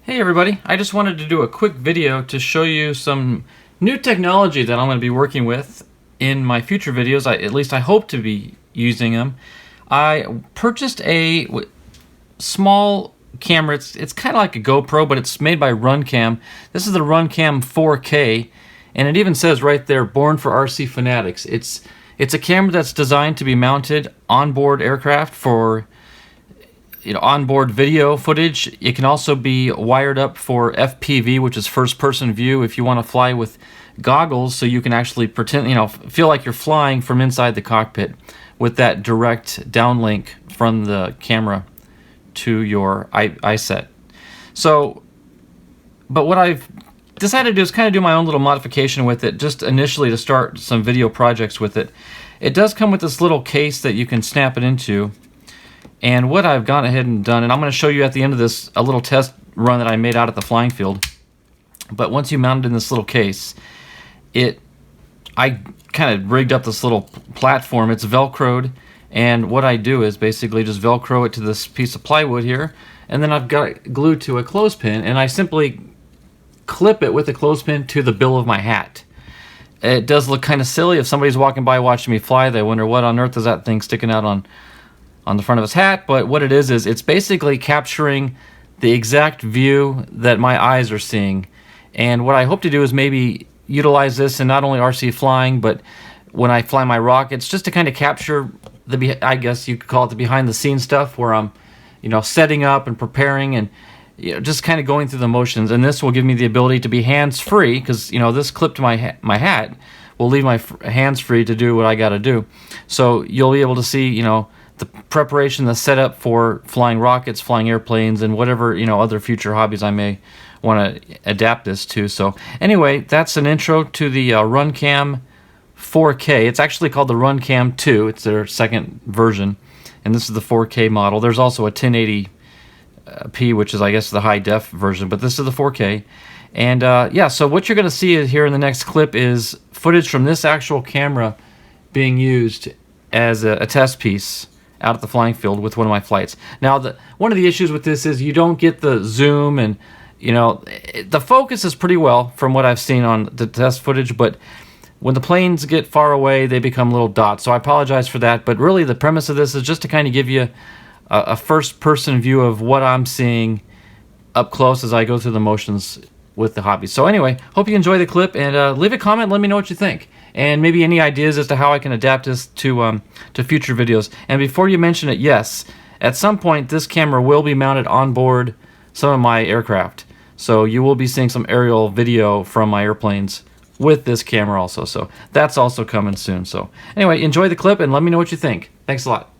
Hey everybody, I just wanted to do a quick video to show you some new technology that I'm going to be working with in my future videos. At least I hope to be using them. I purchased a small camera. It's kind of like a GoPro, but it's made by RunCam. This is the RunCam 4K, and it even says right there, born for RC fanatics. It's a camera that's designed to be mounted on board aircraft for onboard video footage. It can also be wired up for FPV, which is first-person view, if you want to fly with goggles, so you can actually pretend, feel like you're flying from inside the cockpit with that direct downlink from the camera to your iSet. So, but what I've decided to do is kind of do my own little modification with it, just initially to start some video projects with it. It does come with this little case that you can snap it into. And what I've gone ahead and done, and I'm going to show you at the end of this a little test run that I made out at the flying field. But once you mount it in this little case, I kind of rigged up this little platform. It's Velcroed, and what I do is basically just Velcro it to this piece of plywood here, and then I've got it glued to a clothespin, and I simply clip it with a clothespin to the bill of my hat. It does look kind of silly. If somebody's walking by watching me fly, they wonder what on earth is that thing sticking out on the front of his hat. But what it is it's basically capturing the exact view that my eyes are seeing. And what I hope to do is maybe utilize this in not only RC flying, but when I fly my rockets, just to kind of capture I guess you could call it the behind the scenes stuff, where I'm setting up and preparing and just kind of going through the motions. And this will give me the ability to be hands free, because this clip to my hat will leave my hands free to do what I got to do. So you'll be able to see the preparation, the setup for flying rockets, flying airplanes, and whatever other future hobbies I may want to adapt this to. So anyway, that's an intro to the RunCam 4K. It's actually called the RunCam2. It's their second version, and this is the 4K model. There's also a 1080p, which is, I guess, the high def version, but this is the 4K. And yeah, so what you're going to see here in the next clip is footage from this actual camera being used as a test piece out at the flying field with one of my flights. Now, one of the issues with this is you don't get the zoom, and the focus is pretty well from what I've seen on the test footage, but when the planes get far away, they become little dots. So I apologize for that, but really the premise of this is just to kind of give you a first-person view of what I'm seeing up close as I go through the motions with the hobby. So anyway, hope you enjoy the clip, and leave a comment, let me know what you think, and maybe any ideas as to how I can adapt this to future videos. And before you mention it, yes, at some point this camera will be mounted on board some of my aircraft, so you will be seeing some aerial video from my airplanes with this camera also. So that's also coming soon. So anyway, enjoy the clip and let me know what you think. Thanks a lot.